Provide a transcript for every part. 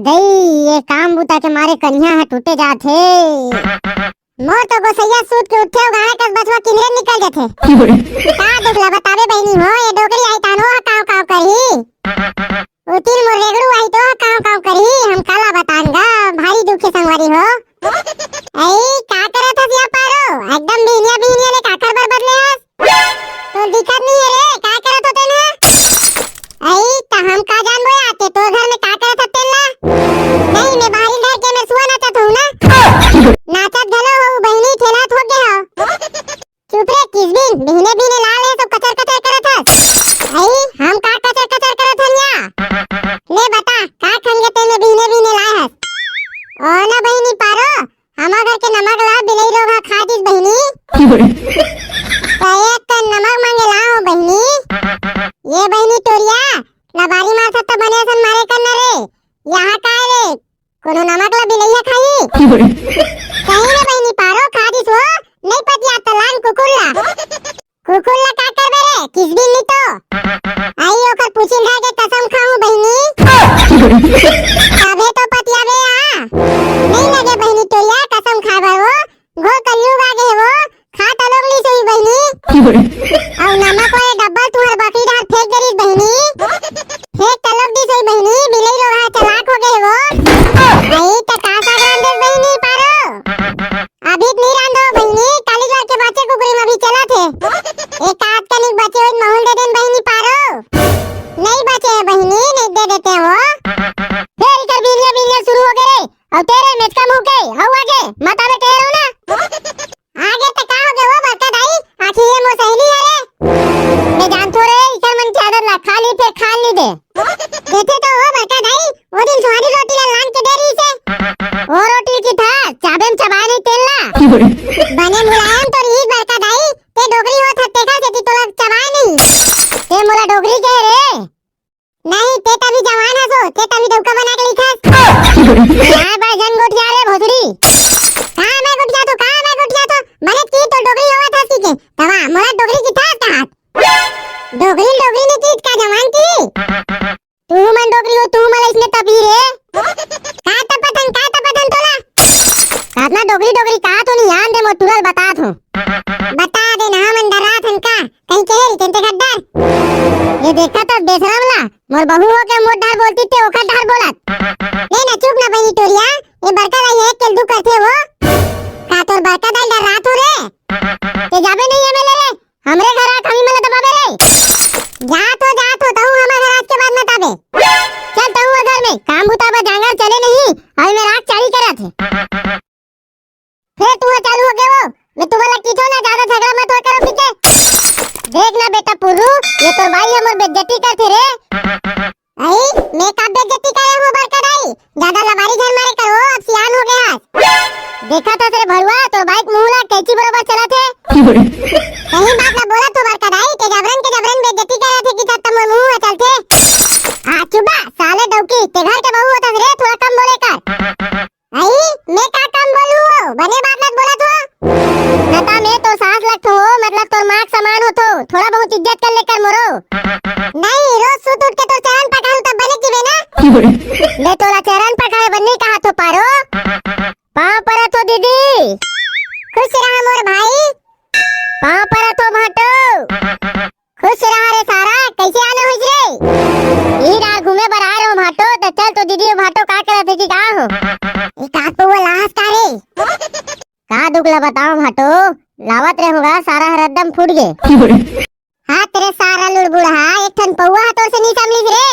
दई ये काम बुता के मारे कन्या है टूटे जाथे। मोर तो गोसैया सूत के उठे गाना कस बचवा किधरे निकल जाथे। का दुखला बतावे बहनी हो ये डोगरी आई तानो काव काव करही। उतिल मोर रेगड़ू आई तो काव काव करही हम काला बतांगा भारी दुखे संगवारी हो। आई का करत हस या पारो एकदम बीनिया बीनिया ले काकर बर बदले हस तो दिक्कत नहीं है रे का करत होते ना। आई त हम का जान बोया आते तो घर में का करत हते ला नहीं मैं बाहरी घर के मैं सुआ नाचत हूं ना नाचत गलो हो बहनी ठेलात हो गए हो। चुप रे किसबिन बिहने बिहने लाल है तो कचर कचर करत हस। आई हम का कचर कचर करत हन या ले बता का खंगे ते में बिहने बिहने लाए हस। ओ ना बहनी पारो हमार घर के नमक ला बिलई लोग खा दिस बहनी तो एक टन नमक मांगे लाओ बहनी। ये बहनी टोरिया लबारी मार सकता बने सन मारे करना रे यहाँ का रे कोनो नमक ला बिलैया खाई सही रे बहनी पारो खा दिस हो नहीं पतिया तलान कुकुरला का करबे रे किस दिन नी तो आई ओकर पूछिन खा के कसम खाऊं बहनी तबे तो पतियावे आ नहीं लगे बहनी टोरिया कसम खाबो घो कलयुग आगे वो खा तलोग ली सही बहनी और नमक वाले डब्बा तुहर बकरी डाल फेंक देरी बहनी फेंक तलोग दी सही बहनी बिलई लोग है चलाक हो गए वो। आई त का रांध दे बहनी पारो अभी नहीं रांधो बहनी काली घर के बच्चे कुकरी में भी चला थे एक आध कनिक बचे हुए माहौल दे देन बहनी पारो नहीं बचे बहनी नहीं दे देते वो फिर इधर बिलिया बिलिया शुरू हो गए और तेरे मेच कम हो गए हव आगे मत आवे कह रहा हूं ना आगे तक का हो गए वो बरकत आई आखिर ये मोर सहेली है रे मैं जानतो रे इकर मन की आदत ला खाली पे खा ली दे देते तो वो बरकत आई वो दिन सुहानी रोटी ला लान के दे रही से वो रोटी की था चाबे में चबाए नहीं तेल ला बने मुलायम तो रही बरकत आई ते डोगरी हो थते का से तोला चबाए नहीं ते मोला डोगरी कह रे नहीं ते तभी जवान हसो ते तभी धोखा बना के लिखा यार भाई जन गोटिया रे भोसड़ी कहां मैं गोटिया तो मने की तो डोगरी होवा था सीखे तवा मोरा डोगरी की था कहां डोगरी ने की का जवान की तू मन डोगरी हो तू मला इसने तभी रे का तपतन तोला कातना डोगरी का तो नहीं यान दे मो तुरल बता दे ना मन डरा थन का कहीं कहे तेंते गद्दार ये देखा तो बेशरमला मोर बहू हो के मोर ढार बोलती थे ओखर ढार बोलत ले ना चुप ना बहनी टोरिया ये बरका रही है केल दू करथे वो का तोर बरका दाल डर रात हो रे ते जाबे नहीं है मेले रे हमरे घर आ कमी मला दबाबे रे जा तो तहु हमार घर आज के बाद मत आबे चल तहु घर में काम बुताबा जांगर चले नहीं और मैं रात चाली करा थे फिर तू चालू हो गए वो मैं तुम्हारा कीठो ना ज्यादा झगड़ा मत हो करो पीछे देख ना बेटा पुरु ये तो भाई हमर बेइज्जती करथे रे आई मैं का बेइज्जती करे हो बरकत आई ज्यादा लबारी झन मारे करो अब सियान हो गया देखा तो तेरे भरुआ तो बाइक मुहला कैची बरोबर चला थे सही बात ना बोला तो बरकत आई ते जबरन बेइज्जती करे थे कि तब मुंह में चलते आ चुबा साले डौकी ते घर के बहू होता रे थोड़ा कम बोले कर आई मैं का कम बोलू बने बात मत बोला तो नता मैं तो सास लगत हो मतलब तोर मां समान हो तो थोड़ा बहुत इज्जत कर लेकर मोरो नहीं रोज सुत उठ के तो चरण पकाऊं तब बने की बेना ले तोला चरण पकाए बनने कहा तो पारो पांव पर तो दीदी खुश रहा मोर भाई पांव पर तो भाटो खुश रहा रे सारा कैसे आने होइस रे ई रा घूमे बर आ रहो भाटो तो चल तो दीदी भाटो का करत है कि का हो ई का तो वो लाश का रे का दुखला बताओ भाटो लावत रहूंगा सारा हरदम फूट गए हां तेरे सारा लुड़बुड़ा एक ठन पौवा तो से नहीं समझ रे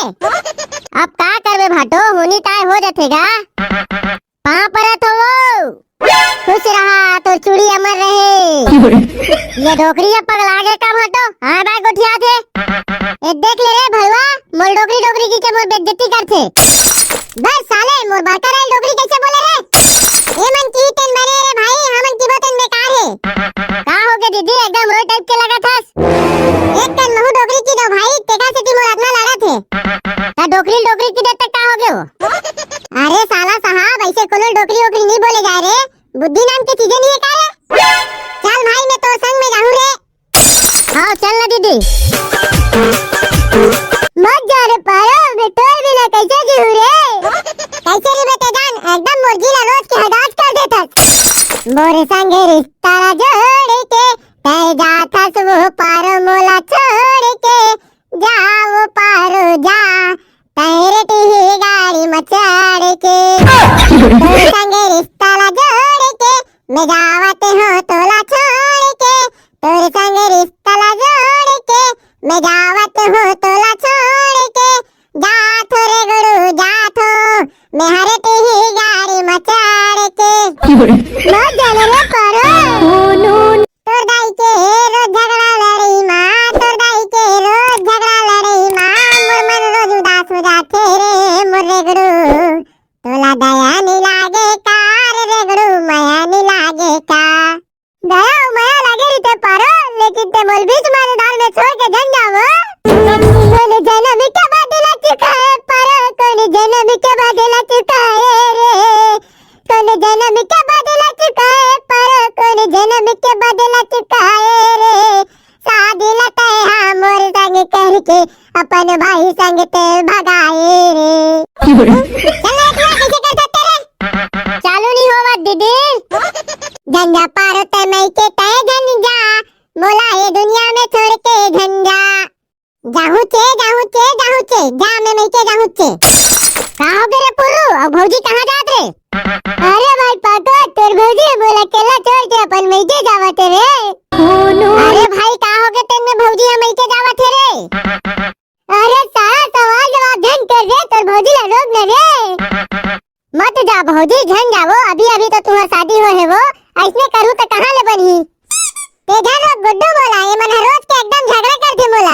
अब का करबे भाटो होनी काय हो जाथेगा पांव पर तो वो खुश रहा तो चूड़ी अमर रहे ये डोकरी पगला गए का भाटो हां बा गोठिया थे ए देख ले रे भलवा मोर डोकरी की के मोर बेइज्जती करथे बस साले मोर बरकर डोकरी कैसे बोले रे ए मन की तेन बने रे भाई हमन की बोतन बेकार है का हो गए दीदी एकदम रोई टाइप के लगा था एक टन महू डोकरी की दो भाई तेका से मोर अपना लगा थे ता डोकरी की देते का हो गए हो अरे साला साहब ऐसे कोनो डोकरी नहीं बोले जा रे बुद्धि नाम की चीजें नहीं है का रे चल भाई मैं तो संग में जाऊं रे हां चल ना दीदी मत जा रे पारो मैं तोर बिना कैसे जीऊं रे कैसे तोर संग रिश्ता जोड़ के तय जाथा वो पारो मोला छोड़ के जाओ पारो जा तेरे टी गाड़ी मचाड़ के तोर संग रिश्ता जोड़ के मैं जावत हो तोला छोड़ के तोर संग रिश्ता जोड़ के मैं जावत हो तोला छोड़ के जाथो रे गुरु जाथो मैं हरे टी गाड़ी मचाड़ के मत जाने रे पारो तोर दाई के रोज झगड़ा लड़ी माँ तोर दाई के रोज झगड़ा लड़ी माँ मोर मन रोज उदास हो जाते रे मोर रे गुरु तोला दया नहीं लागे कार रे गुरु माया नहीं लागे का दया माया लागे री ते पारो लेकिन ते मोल बीच मारे दाल में छोड़ के जन जावो कोने जन्म के बदला चुका है पारो कोने जन्म के बदला चुका है रे कोने जन्म के बदला चुका है पारो कोने जन्म के बदला चुका है रे शादी लटे हाँ मोर संग करके अपन भाई संग ते भगाए रे चल कैसे कर सकते रे चालू नहीं होवा दीदी झंझा पारो ते मैं के तय झंझा मोला ये दुनिया में छोड़ के झंझा जाहू चे जा मैं के जाहू चे कहाँ हो रे पुरु अब भौजी कहाँ जात रे अरे भाई पाको तेर भौजी बोला केला छोड़ के अपन मैं के जावत रे अरे भाई कहाँ हो गए तेरे भौजी हम के जावत रे अरे सारा सवाल जवाब धन कर दे तेर भौजी ला रोक न रे मत जा भौजी झन जावो अभी अभी तो तुम्हार शादी हो है वो ऐसने करूँ तो कहाँ ले बनी ते जानो गुड्डू बोला ये मन रोज के एकदम झगड़ा करते बोला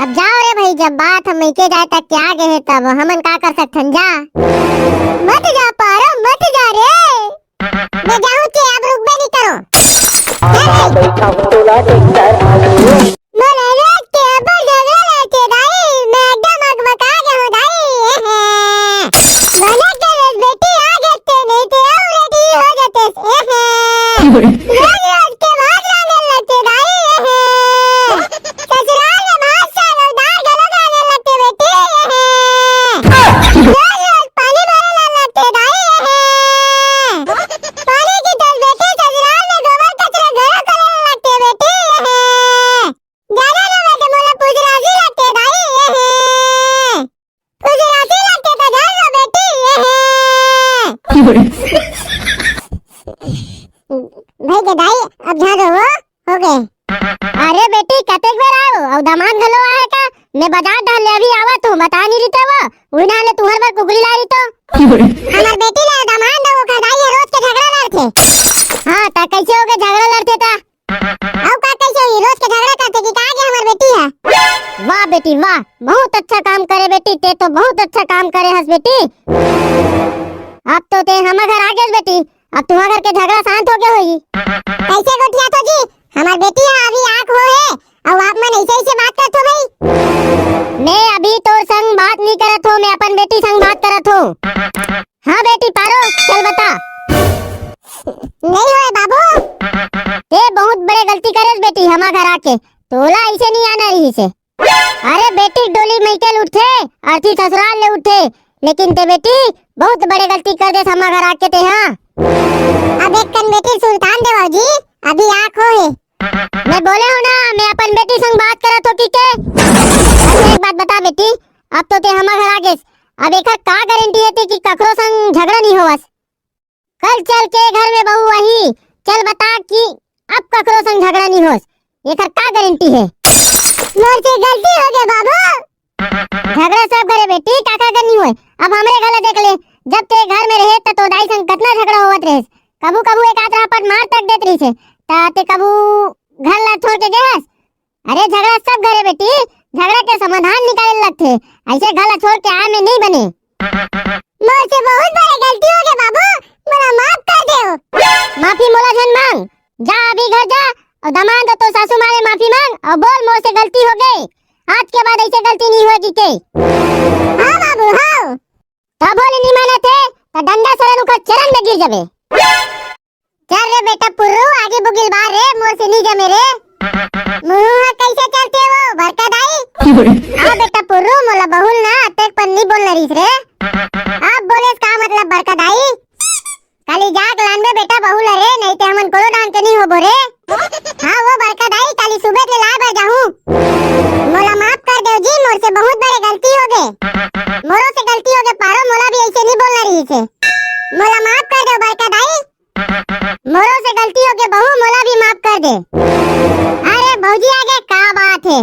अब जाओ रे भाई जब बात हम के जाए तक क्या गए है तब हमन का कर सकथन जा मत जा पारो मत जा रे मैं जाऊं के अब रुक बे नहीं करो बैठा हूं तोला टेक्टर मोला रोज के अब झगड़ा लड़ते दाई मैं एकदम अगमका गया हूं दाई मना कर बेटी आ गए नहीं तो रेडी हो जाते रोज के भाग लाने लगते दाई ससुराल में भात साग और दाल गलो गाने लगते बेटी रोज पानी भरने लगते दाई पानी की दस बेटी ससुराल में गोबर कचरा घर करने लगते बेटी जाना ना बेटे मोला पुजरासी लगते दाई पुजरासी लगते तो घर लो बेटी भाई के दाई अब झाड़ो हो गए अरे बेटी कतेक बेर आओ और दामाद घलो आए का मैं बाजार डाल ले अभी आवा तू बता नहीं रही वो उना ले तुहर बार कुकरी ला रही तो हमार बेटी ले दामाद वो खदाई रोज के झगड़ा लड़ते हां ता कैसे हो गए झगड़ा लड़ते ता अब का कैसे ही रोज के झगड़ा करते कि का आगे हमार बेटी है वाह बेटी वाह बहुत अच्छा काम करे बेटी ते तो बहुत अच्छा काम करे हस बेटी अब तो ते हम घर आ गए बेटी अब तुम्हारे घर के झगड़ा शांत हो गया होगी कैसे गोठिया तो जी हमार बेटी है अभी आंख हो है और आप मन ऐसे ऐसे बात करत हो भाई मैं अभी तो संग बात नहीं करत हो मैं अपन बेटी संग बात करत हो हाँ बेटी पारो चल बता नहीं होए बाबू ते बहुत बड़े गलती करे बेटी हमार घर आके तोला ऐसे नहीं आना रही से अरे बेटी डोली मैके उठे अर्थी ससुराल ले उठे लेकिन ते बेटी बहुत बड़े गलती कर दे हमार घर आके ते हाँ अब एक कन बेटी सुल्तान देवा जी अभी आँख हो है मैं बोले हो ना मैं अपन बेटी संग बात करत हो के एक बात बता बेटी अब तो ते हमार घर आ गए अब एक का गारंटी है कि ककरो संग झगड़ा नहीं होवस कल चल के घर में बहू वही चल बता कि अब ककरो संग झगड़ा नहीं होस एक का गारंटी है मोर से गलती हो गई बाबू झगड़ा सब करे बेटी काका करनी होए अब हमरे घर देख ले जब ते घर में रहे तो दाई संग कितना झगड़ा होवत रहे कबू कबू एक आतरा पर मार तक देत रही से ताते कबू घर ला छोड़ के गएस अरे झगड़ा सब घरे बेटी झगड़ा के समाधान निकाले लगथे ऐसे घर ला छोड़ के आए में नहीं बने मोर से बहुत बड़ी गलती हो गई बाबू मोला माफ कर दो माफी मोला जन मांग जा अभी घर जा और दमाद तो सासू मारे माफी मांग और बोल मोर से गलती हो गई आज के बाद ऐसे गलती नहीं होगी के हां बाबू हां तब बोले नहीं माने थे तो डंडा सरन का चरण में गिर जावे चल रे बेटा पुर्रू आगे बुगिल बार रे मोर से नहीं जमे रे मुंह कैसे चलते हो बरका दाई हां बेटा पुर्रू मोला बहुल ना अतेक पन्नी बोल रहीस रे अब बोले का मतलब बरका दाई खाली जाग लान में बेटा बहुल रे नहीं ते बोरे हाँ वो बरका दाई काली सुबह ले ला बर जाऊं मोला माफ कर दो जी मोर से बहुत बड़े गलती हो गए मोरो से गलती हो गए पारो मोला भी ऐसे नहीं बोलना रही से मोला माफ कर दो बरका दाई मोरो से गलती हो गए बहू मोला भी माफ कर दे अरे भौजी आ गए का बात है